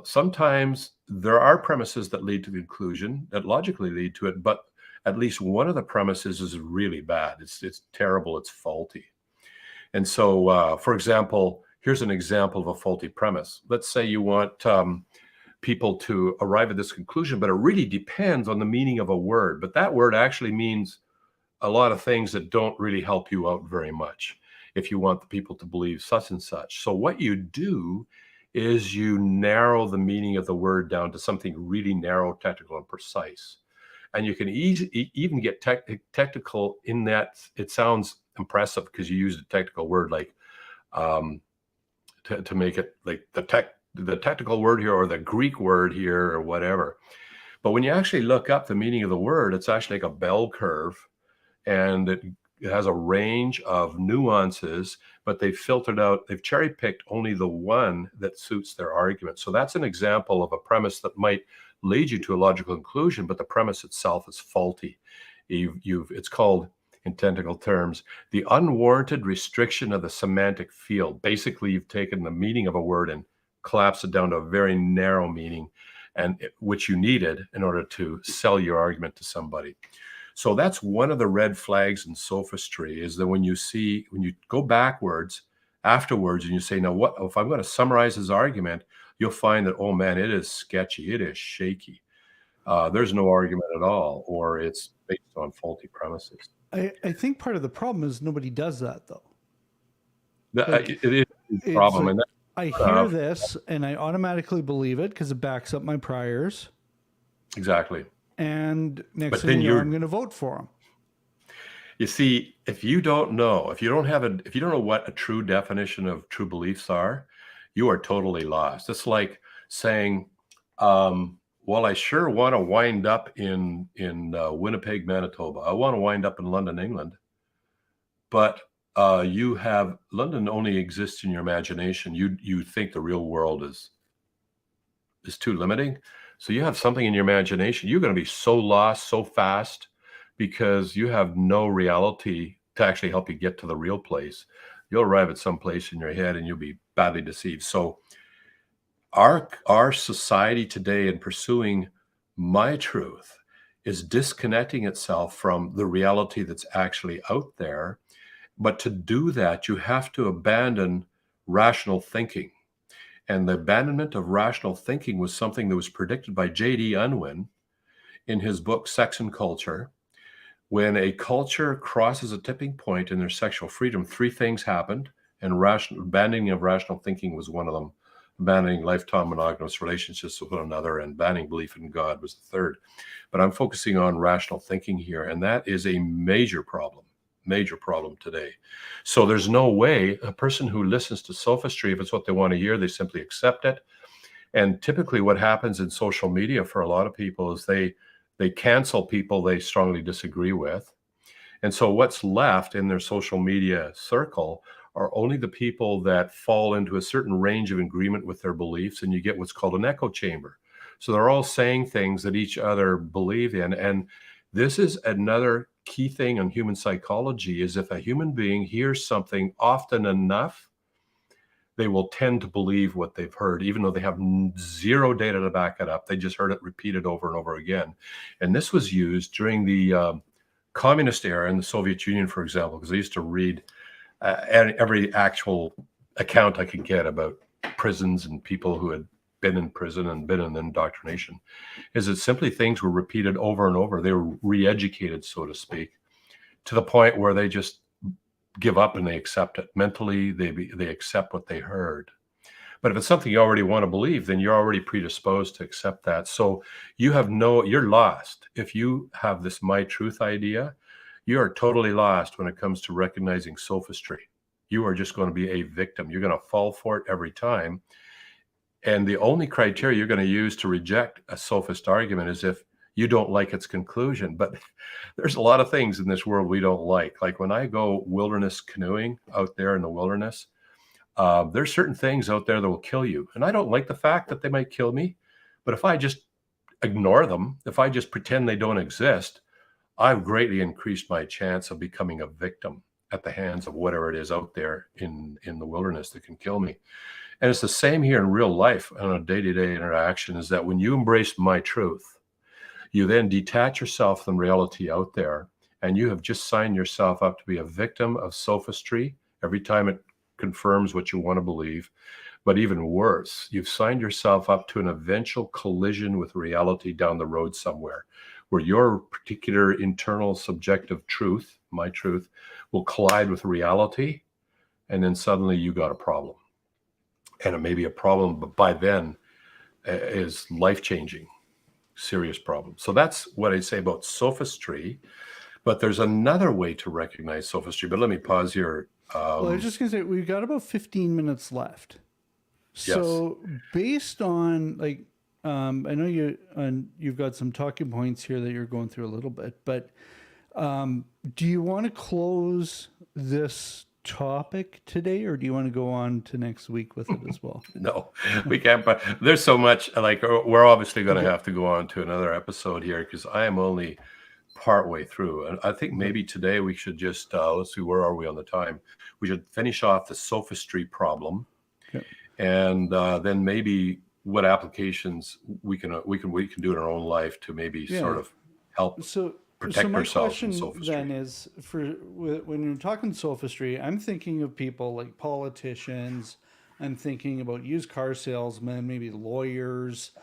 Sometimes there are premises that lead to the conclusion, that logically lead to it, but at least one of the premises is really bad. It's terrible. It's faulty. And so, for example, here's an example of a faulty premise. Let's say you want people to arrive at this conclusion, but it really depends on the meaning of a word. But that word actually means a lot of things that don't really help you out very much if you want the people to believe such and such. So what you do is you narrow the meaning of the word down to something really narrow, technical, and precise. And you can even get technical in that it sounds impressive because you use a technical word, like to make it like the technical word here or the Greek word here or whatever. But when you actually look up the meaning of the word, it's actually like a bell curve, and it has a range of nuances, but they've cherry-picked only the one that suits their argument. So that's an example of a premise that might lead you to a logical conclusion, but the premise itself is faulty. It's called, in technical terms, the unwarranted restriction of the semantic field. Basically, you've taken the meaning of a word and collapsed it down to a very narrow meaning, which you needed in order to sell your argument to somebody. So that's one of the red flags in sophistry, is that when you go backwards afterwards and you say, now what if I'm going to summarize his argument, you'll find that, oh man, it is sketchy, it is shaky. There's no argument at all, or it's based on faulty premises. I think part of the problem is nobody does that, though. It is a problem. Like, I hear this and I automatically believe it because it backs up my priors. Exactly. And next thing you know, I'm going to vote for them. You see, if you don't know what a true definition of true beliefs are, you are totally lost. It's like saying, well, I sure want to wind up in Winnipeg, Manitoba. I want to wind up in London, England. But London only exists in your imagination. You think the real world is too limiting. So you have something in your imagination. You're going to be so lost so fast because you have no reality to actually help you get to the real place. You'll arrive at some place in your head and you'll be badly deceived. So our society today, in pursuing my truth, is disconnecting itself from the reality that's actually out there. But to do that, you have to abandon rational thinking. And the abandonment of rational thinking was something that was predicted by J.D. Unwin in his book, Sex and Culture. When a culture crosses a tipping point in their sexual freedom, three things happened, and abandoning of rational thinking was one of them. Abandoning lifetime monogamous relationships with one another and banning belief in God was the third. But I'm focusing on rational thinking here, and that is a major problem today. So there's no way a person who listens to sophistry, if it's what they want to hear, they simply accept it. And typically what happens in social media for a lot of people is they cancel people they strongly disagree with. And so what's left in their social media circle are only the people that fall into a certain range of agreement with their beliefs, and you get what's called an echo chamber. So they're all saying things that each other believe in. And this is another key thing on human psychology, is if a human being hears something often enough, they will tend to believe what they've heard, even though they have zero data to back it up. They just heard it repeated over and over again. And this was used during the communist era in the Soviet Union, for example, because I used to read every actual account I could get about prisons and people who had been in prison and been in indoctrination, is that simply things were repeated over and over. They were re-educated, so to speak, to the point where they just give up and they accept it. Mentally, they accept what they heard. But if it's something you already want to believe, then you're already predisposed to accept that. So you're lost. If you have this my truth idea, you are totally lost when it comes to recognizing sophistry. You are just going to be a victim. You're going to fall for it every time. And the only criteria you're going to use to reject a sophist argument is if you don't like its conclusion. But there's a lot of things in this world we don't like. Like when I go wilderness canoeing out there in the wilderness, there's certain things out there that will kill you. And I don't like the fact that they might kill me. But if I just ignore them, if I just pretend they don't exist, I've greatly increased my chance of becoming a victim at the hands of whatever it is out there in the wilderness that can kill me. And it's the same here in real life on a day-to-day interaction, is that when you embrace my truth, you then detach yourself from reality out there, and you have just signed yourself up to be a victim of sophistry every time it confirms what you want to believe. But even worse, you've signed yourself up to an eventual collision with reality down the road somewhere, where your particular internal subjective truth, my truth, will collide with reality, and then suddenly you got a problem. And it may be a problem, but by then is life-changing, serious problem. So that's what I say about sophistry. But there's another way to recognize sophistry. But let me pause here. Well, I was just going to say, we've got about 15 minutes left. So based on I know you've got some talking points here that you're going through a little bit, but do you want to close this topic today, or do you want to go on to next week with it as well? No, we can't. But there's so much. Like, we're obviously going to have to go on to another episode here, because I am only partway through, and I think maybe today we should just let's see, where are we on the time? We should finish off the sophistry problem, and then maybe what applications we can do in our own life to maybe sort of help protect ourselves from sophistry. Then is, when you're talking sophistry, I'm thinking of people like politicians. I'm thinking about used car salesmen, maybe lawyers,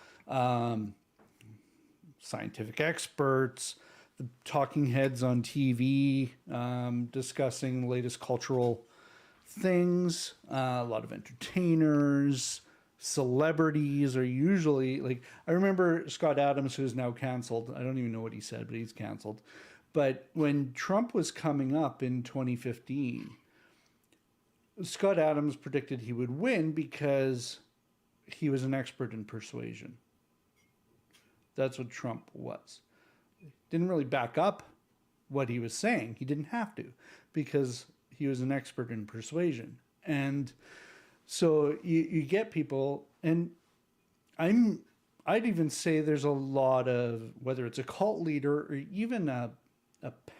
scientific experts, the talking heads on TV, discussing the latest cultural things. A lot of entertainers, celebrities are usually, like, I remember Scott Adams, who's now canceled. I don't even know what he said, but he's canceled. But when Trump was coming up in 2015, Scott Adams predicted he would win because he was an expert in persuasion. That's what Trump was. Didn't really back up what he was saying. He didn't have to, because he was an expert in persuasion. And so you get people, and I'd even say there's a lot of, whether it's a cult leader or even a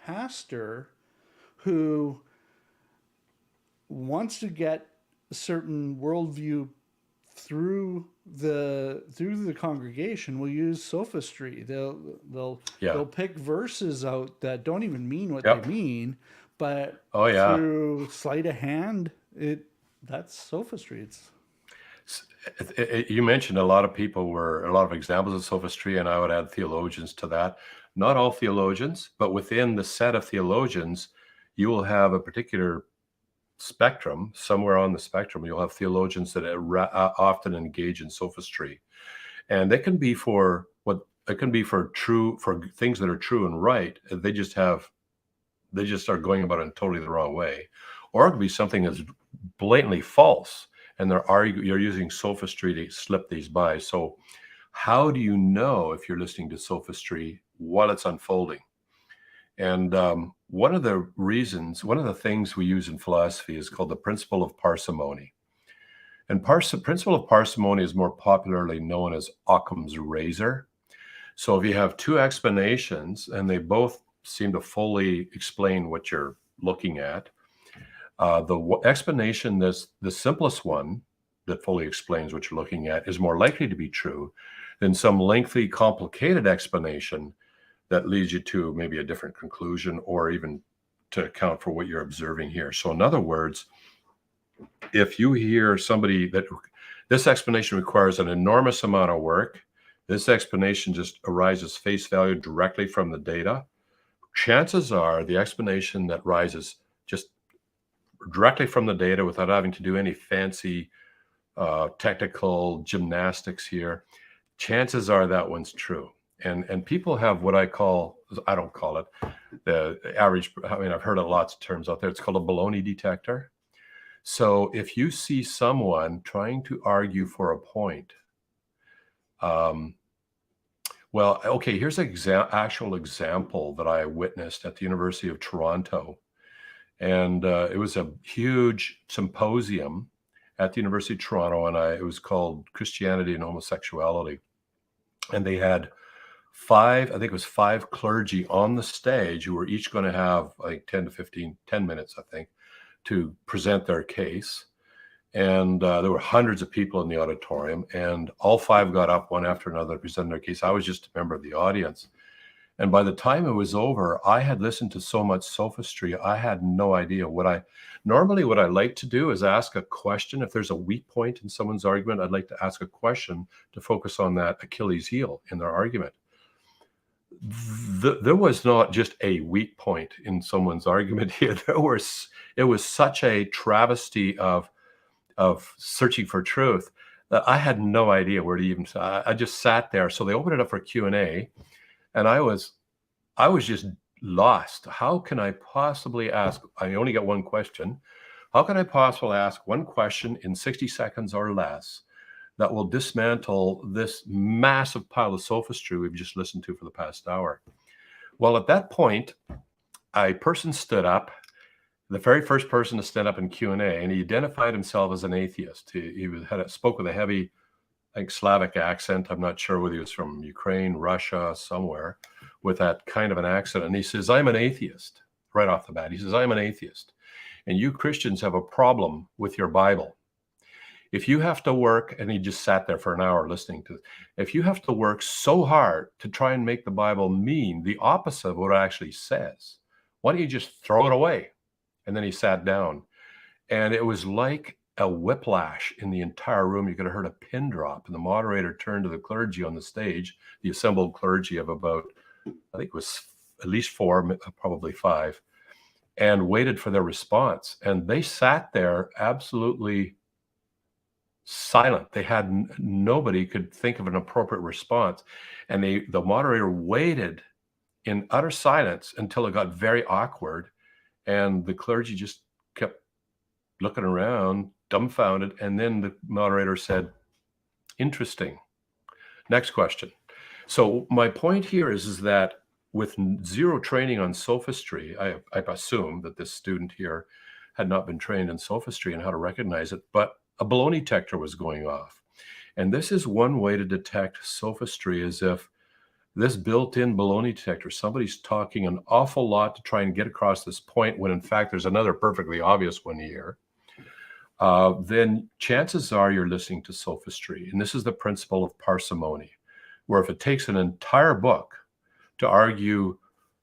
pastor who wants to get a certain worldview through the congregation, will use sophistry. They'll pick verses out that don't even mean what they mean, but through sleight of hand, That's sophistry. It's You mentioned a lot of examples of sophistry, and I would add theologians to that. Not all theologians, but within the set of theologians, you will have a particular spectrum. Somewhere on the spectrum, you'll have theologians that often engage in sophistry, and it can be for things that are true and right. They just are going about it in totally the wrong way, or it could be something that's blatantly false, and you're using sophistry to slip these by. So how do you know if you're listening to sophistry while it's unfolding? And one of the things we use in philosophy is called the principle of parsimony. And principle of parsimony is more popularly known as Occam's razor. So if you have two explanations and they both seem to fully explain what you're looking at, the explanation that's the simplest one that fully explains what you're looking at is more likely to be true than some lengthy, complicated explanation that leads you to maybe a different conclusion or even to account for what you're observing here. So in other words, if you hear somebody that this explanation requires an enormous amount of work, this explanation just arises face value directly from the data, chances are the explanation that rises just directly from the data without having to do any fancy technical gymnastics here, chances are that one's true. And people have what I don't call it the average. I mean, I've heard of lots of terms out there. It's called a baloney detector. So if you see someone trying to argue for a point, well, okay, here's an actual example that I witnessed at the University of Toronto. And it was a huge symposium at the University of Toronto, and it was called Christianity and Homosexuality. And they had five clergy on the stage who were each going to have like 10 minutes, I think, to present their case. And there were hundreds of people in the auditorium, and all five got up one after another to present their case. I was just a member of the audience. And by the time it was over, I had listened to so much sophistry, I had no idea what I like to do is ask a question. If there's a weak point in someone's argument, I'd like to ask a question to focus on that Achilles heel in their argument. There was not just a weak point in someone's argument here. It was such a travesty of searching for truth that I had no idea where to even. I just sat there. So they opened it up for Q&A, and I was just lost. How can I possibly ask? I only got one question. How can I possibly ask one question in 60 seconds or less that will dismantle this massive pile of sophistry we've just listened to for the past hour? Well, at that point, a person stood up, the very first person to stand up in Q&A, and he identified himself as an atheist. He spoke with a heavy, I think, Slavic accent. I'm not sure whether he was from Ukraine, Russia, somewhere, with that kind of an accent. And he says, I'm an atheist, right off the bat. He says, I'm an atheist. And you Christians have a problem with your Bible. If you have to work, and he just sat there for an hour listening to it, if you have to work so hard to try and make the Bible mean the opposite of what it actually says, why don't you just throw it away? And then he sat down. And it was like a whiplash in the entire room. You could have heard a pin drop. And the moderator turned to the clergy on the stage, the assembled clergy of about, I think it was at least 4, probably 5, and waited for their response. And they sat there absolutely silent. They had nobody could think of an appropriate response. And the moderator waited in utter silence until it got very awkward. And the clergy just kept looking around, dumbfounded. And then the moderator said, interesting. Next question. So my point here is that with zero training on sophistry, I assume that this student here had not been trained in sophistry and how to recognize it, but a baloney detector was going off. And this is one way to detect sophistry, is if this built-in baloney detector, somebody's talking an awful lot to try and get across this point when in fact there's another perfectly obvious one here, then chances are you're listening to sophistry. And this is the principle of parsimony, where if it takes an entire book to argue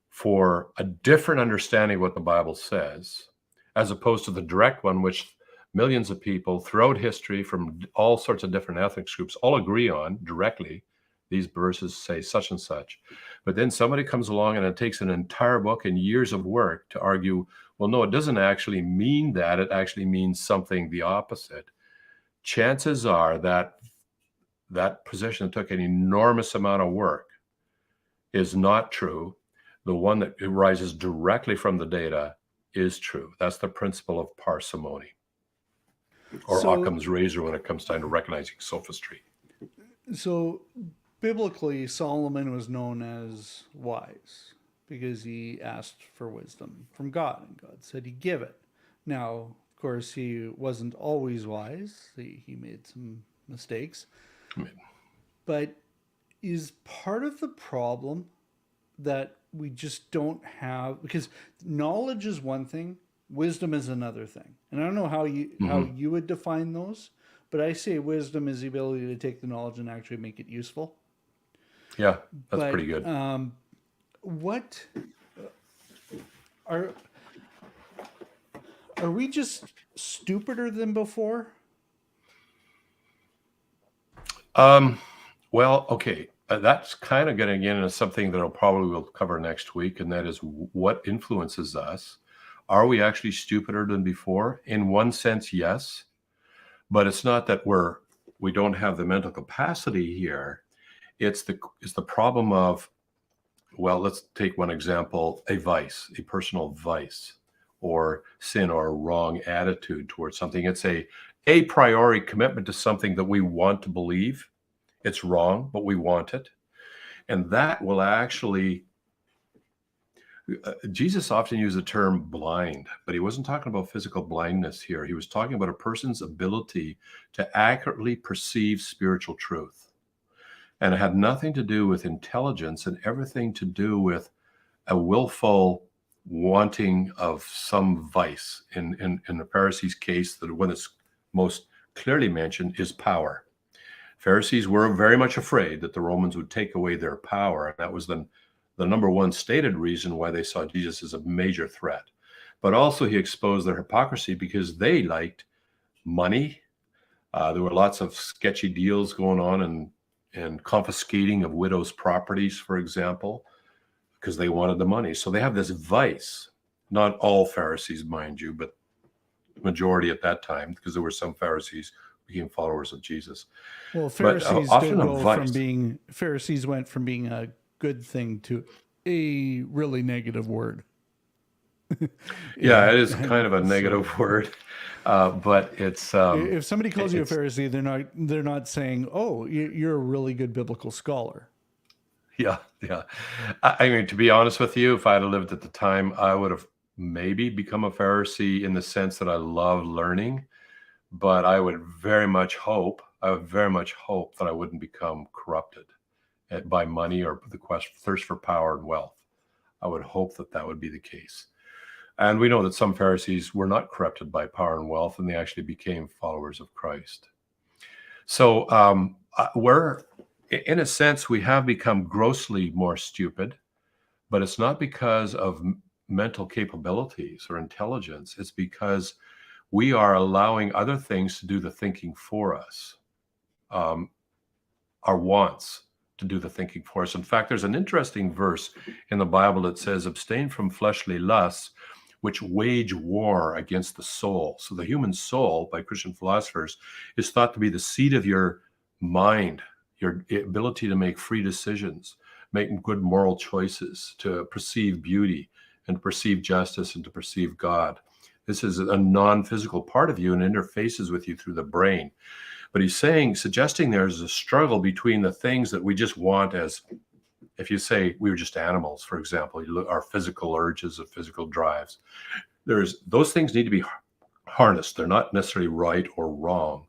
for a different understanding of what the Bible says, as opposed to the direct one, which millions of people throughout history from all sorts of different ethnic groups all agree on directly, these verses say such and such. But then somebody comes along and it takes an entire book and years of work to argue, well, no, it doesn't actually mean that. It actually means something the opposite. Chances are that that position took an enormous amount of work is not true. The one that arises directly from the data is true. That's the principle of parsimony, or Occam's razor when it comes time to recognizing sophistry. So biblically, Solomon was known as wise because he asked for wisdom from God, and God said he'd give it. Now, of course, he wasn't always wise. He made some mistakes. But is part of the problem that we just don't have, because knowledge is one thing, wisdom is another thing. And I don't know how you would define those, but I say wisdom is the ability to take the knowledge and actually make it useful. Yeah, that's pretty good. What are we just stupider than before? Well, okay. That's kind of getting into something that I'll probably will cover next week, and that is what influences us. Are we actually stupider than before? In one sense, yes, but it's not that we don't have the mental capacity here. It's the problem of, well, let's take one example: a vice, a personal vice, or sin, or a wrong attitude towards something. It's a priori commitment to something that we want to believe. It's wrong, but we want it. And that will actually, Jesus often used the term blind, but he wasn't talking about physical blindness here. He was talking about a person's ability to accurately perceive spiritual truth. And it had nothing to do with intelligence and everything to do with a willful wanting of some vice. In the Pharisees' case, the one that's most clearly mentioned is power. Pharisees were very much afraid that the Romans would take away their power. And that was the number one stated reason why they saw Jesus as a major threat. But also he exposed their hypocrisy because they liked money. There were lots of sketchy deals going on and confiscating of widows' properties, for example, because they wanted the money. So they have this vice. Not all Pharisees, mind you, but majority at that time, because there were some Pharisees became followers of Jesus. Well, Pharisees Pharisees went from being a good thing to a really negative word. Yeah, it is kind of a negative word, but it's. If somebody calls you a Pharisee, they're not saying, "Oh, you're a really good biblical scholar." Yeah. I mean, to be honest with you, if I had lived at the time, I would have maybe become a Pharisee in the sense that I love learning. But I would very much hope that I wouldn't become corrupted by money or the thirst for power and wealth. I would hope that would be the case. And we know that some Pharisees were not corrupted by power and wealth, and they actually became followers of Christ. So in a sense, we have become grossly more stupid, but it's not because of mental capabilities or intelligence. It's because we are allowing other things to do the thinking for us, our wants to do the thinking for us. In fact, there's an interesting verse in the Bible that says, abstain from fleshly lusts, which wage war against the soul. So the human soul, by Christian philosophers, is thought to be the seat of your mind, your ability to make free decisions, make good moral choices, to perceive beauty and to perceive justice and to perceive God. This is a non-physical part of you and interfaces with you through the brain. But he's suggesting there's a struggle between the things that we just want, as if you say we were just animals, for example, our physical urges of physical drives. Those things need to be harnessed. They're not necessarily right or wrong,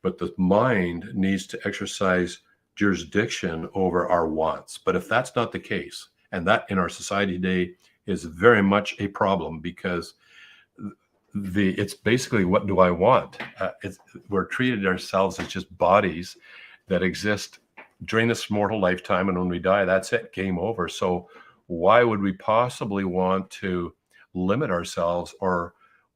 but the mind needs to exercise jurisdiction over our wants. But if that's not the case, and that in our society today is very much a problem, because it's basically, what do I want? We're treated ourselves as just bodies that exist during this mortal lifetime, and when we die, that's it, game over. So why would we possibly want to limit ourselves or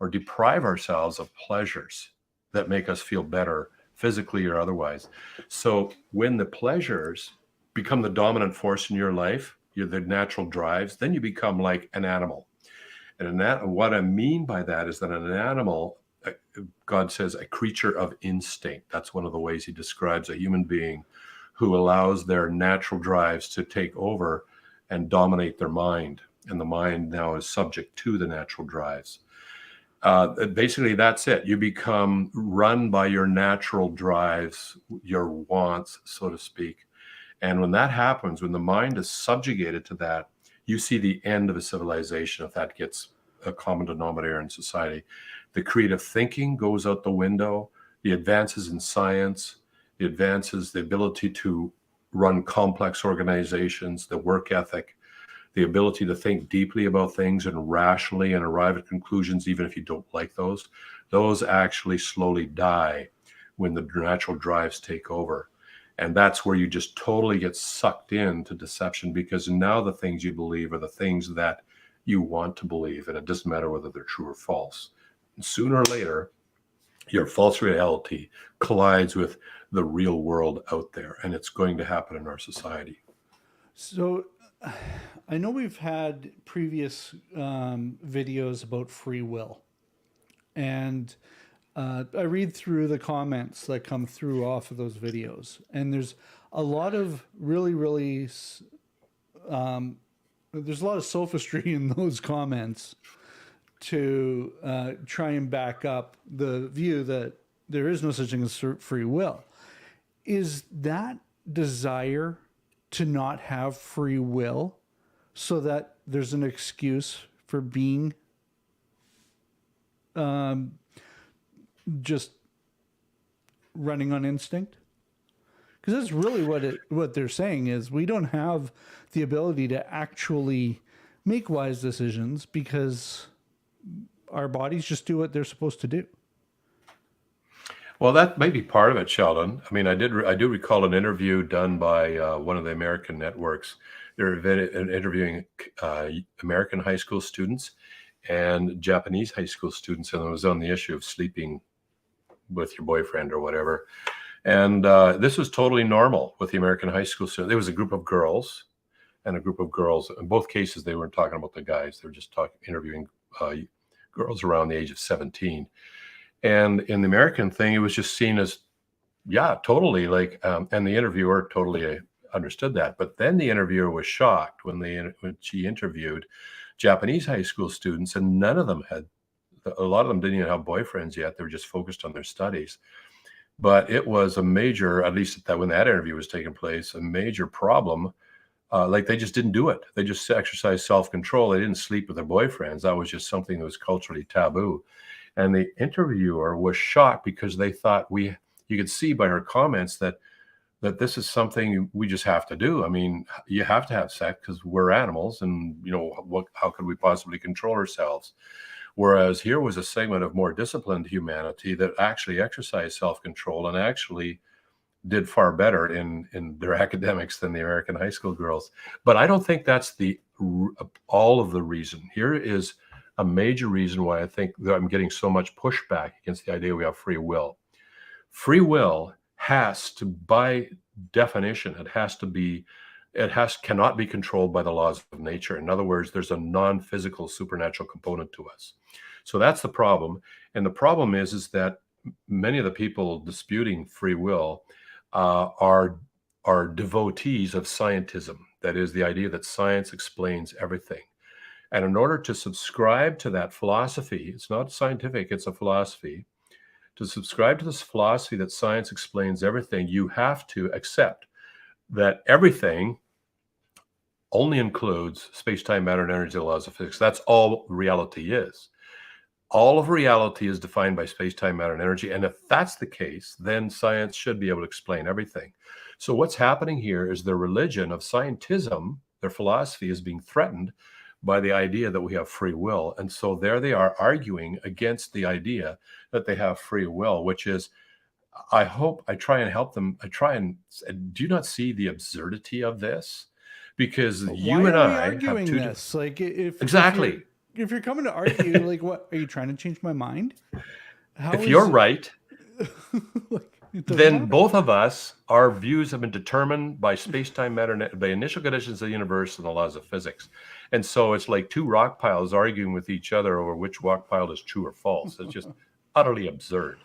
deprive ourselves of pleasures? that make us feel better physically or otherwise. So when the pleasures become the dominant force in your life, you're the natural drives, then you become like an animal. And what I mean by that is that an animal, God says, a creature of instinct. That's one of the ways he describes a human being who allows their natural drives to take over and dominate their mind. And the mind now is subject to the natural drives. Basically, that's it. You become run by your natural drives, your wants, so to speak. And when that happens, when the mind is subjugated to that, you see the end of a civilization if that gets a common denominator in society. The creative thinking goes out the window, the advances in science, the advances, the ability to run complex organizations, the work ethic, the ability to think deeply about things and rationally and arrive at conclusions, even if you don't like those actually slowly die when the natural drives take over. And that's where you just totally get sucked into deception, because now the things you believe are the things that you want to believe, and it doesn't matter whether they're true or false. And sooner or later, your false reality collides with the real world out there, and it's going to happen in our society. So I know we've had previous videos about free will, and I read through the comments that come through off of those videos, and there's a lot of there's a lot of sophistry in those comments to try and back up the view that there is no such thing as free will. Is that desire to not have free will so that there's an excuse for being just running on instinct? Because that's really what they're saying is we don't have the ability to actually make wise decisions because our bodies just do what they're supposed to do. Well, that may be part of it, Sheldon. I mean, I do recall an interview done by one of the American networks. They're interviewing American high school students and Japanese high school students, and it was on the issue of sleeping with your boyfriend or whatever. And this was totally normal with the American high school students. There was a group of girls and a group of girls. In both cases, they weren't talking about the guys. They were just interviewing girls around the age of 17. And in the American thing, it was just seen as, yeah, totally like, and the interviewer totally understood that. But then the interviewer was shocked when she interviewed Japanese high school students, and none of them had, a lot of them didn't even have boyfriends yet. They were just focused on their studies. But it was a major, at least when that interview was taking place, a major problem. Like they just didn't do it. They just exercised self-control. They didn't sleep with their boyfriends. That was just something that was culturally taboo. And the interviewer was shocked because they thought you could see by her comments that this is something we just have to do. I mean, you have to have sex because we're animals, and how could we possibly control ourselves? Whereas here was a segment of more disciplined humanity that actually exercised self-control and actually did far better in their academics than the American high school girls. But I don't think that's all of the reason. Here is a major reason why I think that I'm getting so much pushback against the idea we have free will. Free will has to, by definition, cannot be controlled by the laws of nature. In other words, there's a non-physical supernatural component to us. So that's the problem. And the problem is that many of the people disputing free will are devotees of scientism. That is the idea that science explains everything. And in order to subscribe to that philosophy, it's not scientific, it's a philosophy. To subscribe to this philosophy that science explains everything, you have to accept that everything only includes space-time, matter, and energy, the laws of physics. That's all reality is. All of reality is defined by space-time, matter, and energy. And if that's the case, then science should be able to explain everything. So what's happening here is the religion of scientism, their philosophy, is being threatened by the idea that we have free will. And so there they are arguing against the idea that they have free will, which is, I try and help them. Do you not see the absurdity of this? Because you and I have this. Like exactly. If you're coming to argue, like, what are you trying to change my mind? If you're right, Like, it doesn't then matter. both of us, our views have been determined by space-time matter, the initial conditions of the universe and the laws of physics. And so it's like two rock piles arguing with each other over which rock pile is true or false. It's just utterly absurd.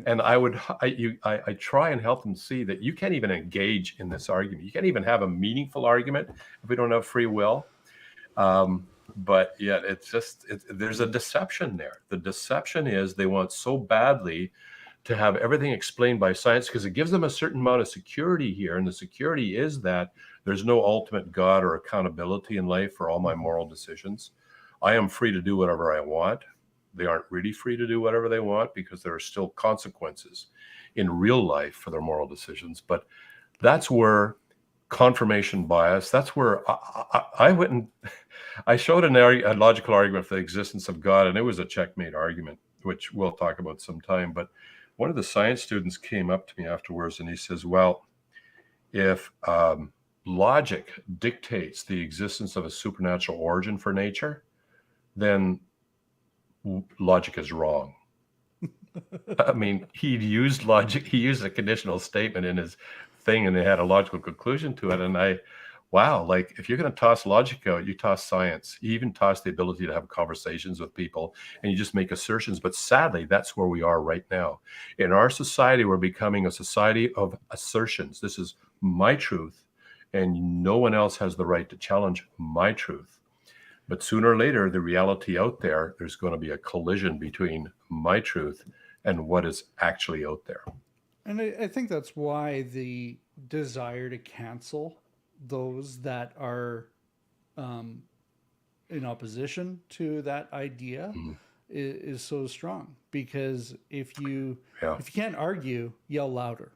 And I try and help them see that you can't even engage in this argument. You can't even have a meaningful argument if we don't have free will. But yet there's a deception there. The deception is they want so badly to have everything explained by science because it gives them a certain amount of security here. And the security is that there's no ultimate God or accountability in life for all my moral decisions. I am free to do whatever I want. They aren't really free to do whatever they want because there are still consequences in real life for their moral decisions. But that's where confirmation bias, that's where I went and I showed a logical argument for the existence of God, and it was a checkmate argument, which we'll talk about sometime. But one of the science students came up to me afterwards and he says, well, if logic dictates the existence of a supernatural origin for nature, then logic is wrong. I mean, he used logic. He used a conditional statement in his thing, and they had a logical conclusion to it. And wow, like if you're going to toss logic out, you toss science. You even toss the ability to have conversations with people, and you just make assertions. But sadly, that's where we are right now. In our society, we're becoming a society of assertions. This is my truth, and no one else has the right to challenge my truth. But sooner or later, the reality out there, there's going to be a collision between my truth and what is actually out there. And I think that's why the desire to cancel those that are in opposition to that idea is so strong. Because if you can't argue, yell louder.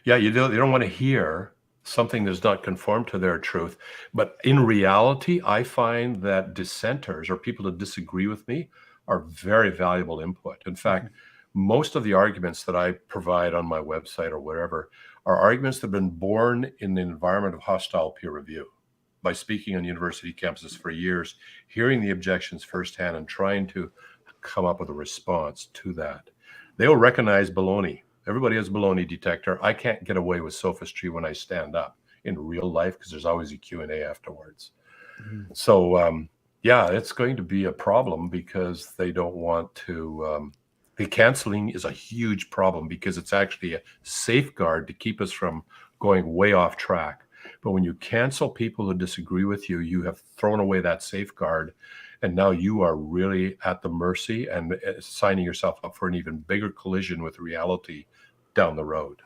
Yeah, you don't want to hear something that's not conform to their truth. But in reality, I find that dissenters or people that disagree with me are very valuable input. In fact, most of the arguments that I provide on my website or whatever are arguments that have been born in the environment of hostile peer review. By speaking on university campuses for years, hearing the objections firsthand and trying to come up with a response to that. They will recognize baloney. Everybody has a baloney detector. I can't get away with sophistry when I stand up in real life because there's always a Q&A afterwards. So, yeah, it's going to be a problem because they don't want to. The canceling is a huge problem because it's actually a safeguard to keep us from going way off track. But when you cancel people who disagree with you, you have thrown away that safeguard. And now you are really at the mercy and signing yourself up for an even bigger collision with reality down the road.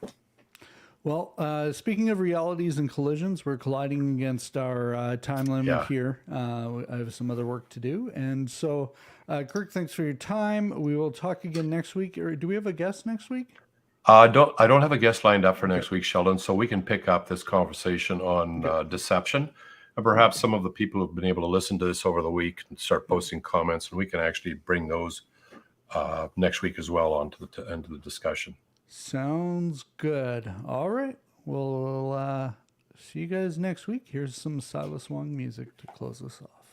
Well, speaking of realities and collisions, we're colliding against our time limit here. I have some other work to do. And so, Kirk, thanks for your time. We will talk again next week. Or do we have a guest next week? I don't have a guest lined up for next week, Sheldon, so we can pick up this conversation on deception. And perhaps some of the people who've been able to listen to this over the week and start posting comments, and we can actually bring those next week as well onto the end of the discussion. Sounds good. All right. We'll see you guys next week. Here's some Silas Wong music to close us off.